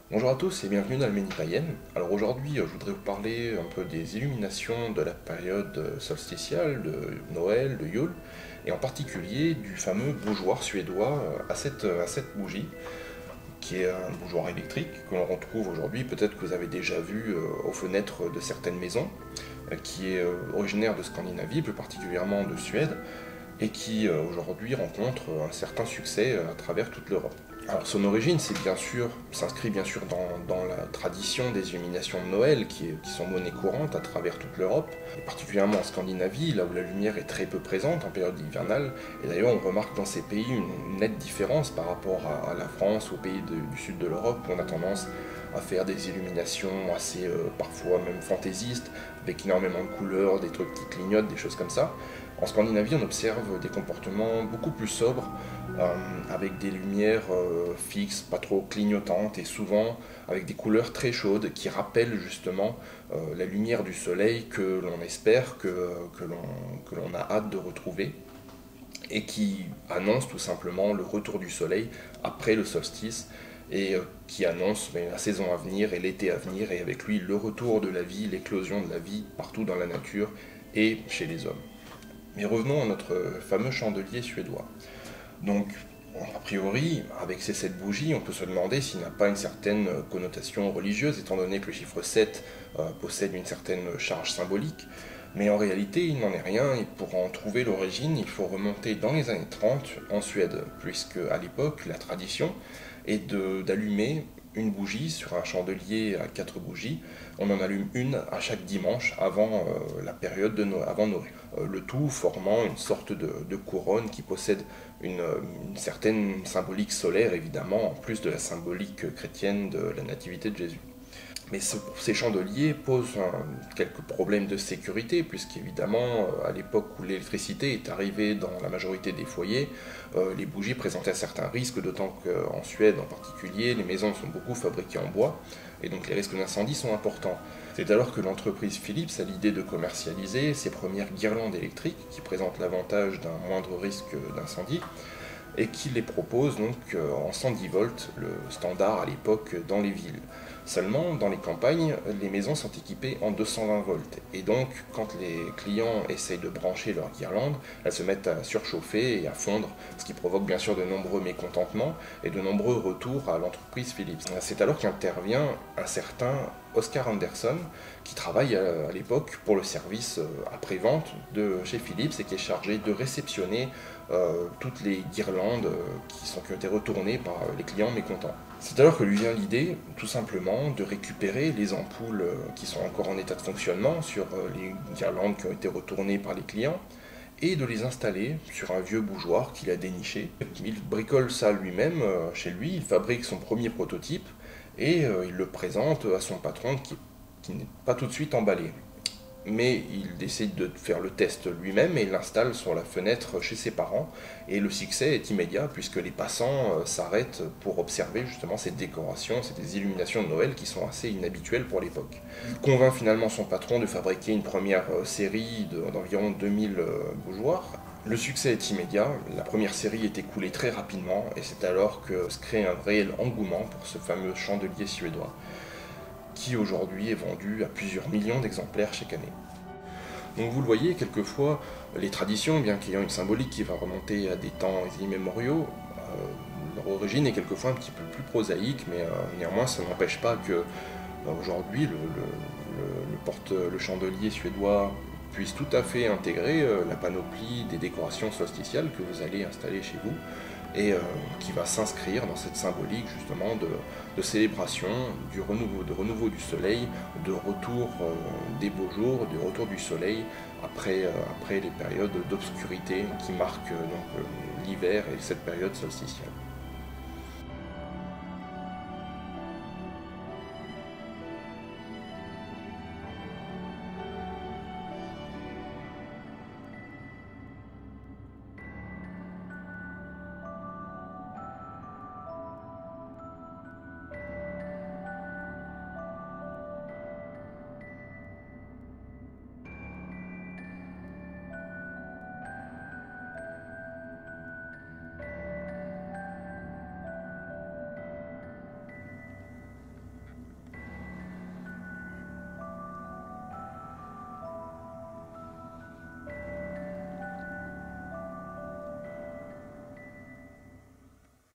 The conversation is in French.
Bonjour à tous et bienvenue dans Alménie païenne. Alors aujourd'hui, je voudrais vous parler un peu des illuminations de la période solsticiale, de Noël, de Yule, et en particulier du fameux bougeoir suédois à cette bougie, qui est un bougeoir électrique que l'on retrouve aujourd'hui, peut-être que vous avez déjà vu aux fenêtres de certaines maisons, qui est originaire de Scandinavie, plus particulièrement de Suède, et qui aujourd'hui rencontre un certain succès à travers toute l'Europe. Alors son origine s'inscrit bien sûr dans la tradition des illuminations de Noël qui sont monnaie courante à travers toute l'Europe, et particulièrement en Scandinavie, là où la lumière est très peu présente en période hivernale, et d'ailleurs on remarque dans ces pays une nette différence par rapport à la France, aux pays du sud de l'Europe, où on a tendance à faire des illuminations assez parfois même fantaisistes, avec énormément de couleurs, des trucs qui clignotent, des choses comme ça. En Scandinavie, on observe des comportements beaucoup plus sobres, avec des lumières fixes, pas trop clignotantes, et souvent avec des couleurs très chaudes qui rappellent justement la lumière du soleil que l'on espère, que l'on a hâte de retrouver, et qui annoncent tout simplement le retour du soleil après le solstice, et qui annonce la saison à venir et l'été à venir, et avec lui le retour de la vie, l'éclosion de la vie partout dans la nature et chez les hommes. Mais revenons à notre fameux chandelier suédois. Donc, a priori, avec ces 7 bougies, on peut se demander s'il n'a pas une certaine connotation religieuse, étant donné que le chiffre 7 possède une certaine charge symbolique. Mais en réalité, il n'en est rien, et pour en trouver l'origine, il faut remonter dans les années 30 en Suède, puisque à l'époque, la tradition est d'allumer une bougie sur un chandelier à 4 bougies. On en allume une à chaque dimanche avant la période de Noël, avant Noël. Le tout formant une sorte de couronne qui possède une certaine symbolique solaire, évidemment, en plus de la symbolique chrétienne de la nativité de Jésus. Mais ces chandeliers posent quelques problèmes de sécurité, puisqu'évidemment, à l'époque où l'électricité est arrivée dans la majorité des foyers, les bougies présentaient certains risques, d'autant qu'en Suède en particulier, les maisons sont beaucoup fabriquées en bois, et donc les risques d'incendie sont importants. C'est alors que l'entreprise Philips a l'idée de commercialiser ses premières guirlandes électriques, qui présentent l'avantage d'un moindre risque d'incendie, et qui les propose donc en 110 volts, le standard à l'époque dans les villes. Seulement, dans les campagnes, les maisons sont équipées en 220 volts. Et donc, quand les clients essayent de brancher leur guirlande, elles se mettent à surchauffer et à fondre, ce qui provoque bien sûr de nombreux mécontentements et de nombreux retours à l'entreprise Philips. C'est alors qu'intervient un certain Oscar Anderson, qui travaille à l'époque pour le service après-vente de chez Philips et qui est chargé de réceptionner toutes les guirlandes qui ont été retournées par les clients mécontents. C'est alors que lui vient l'idée, tout simplement, de récupérer les ampoules qui sont encore en état de fonctionnement sur les guirlandes qui ont été retournées par les clients et de les installer sur un vieux bougeoir qu'il a déniché. Il bricole ça lui-même chez lui, il fabrique son premier prototype et il le présente à son patron qui n'est pas tout de suite emballé. Mais il décide de faire le test lui-même et il l'installe sur la fenêtre chez ses parents. Et le succès est immédiat puisque les passants s'arrêtent pour observer justement ces décorations, ces illuminations de Noël qui sont assez inhabituelles pour l'époque. Il convainc finalement son patron de fabriquer une première série d'environ 2000 bougeoirs. Le succès est immédiat, la première série est écoulée très rapidement et c'est alors que se crée un réel engouement pour ce fameux chandelier suédois, qui aujourd'hui est vendu à plusieurs millions d'exemplaires chaque année. Donc vous le voyez, quelquefois, les traditions, bien qu'ayant une symbolique qui va remonter à des temps immémoriaux, leur origine est quelquefois un petit peu plus prosaïque, mais néanmoins ça n'empêche pas que aujourd'hui le chandelier suédois puisse tout à fait intégrer la panoplie des décorations solsticiales que vous allez installer chez vous, et qui va s'inscrire dans cette symbolique justement de célébration, de renouveau du soleil, de retour des beaux jours, de retour du soleil après les périodes d'obscurité qui marquent l'hiver et cette période solsticielle.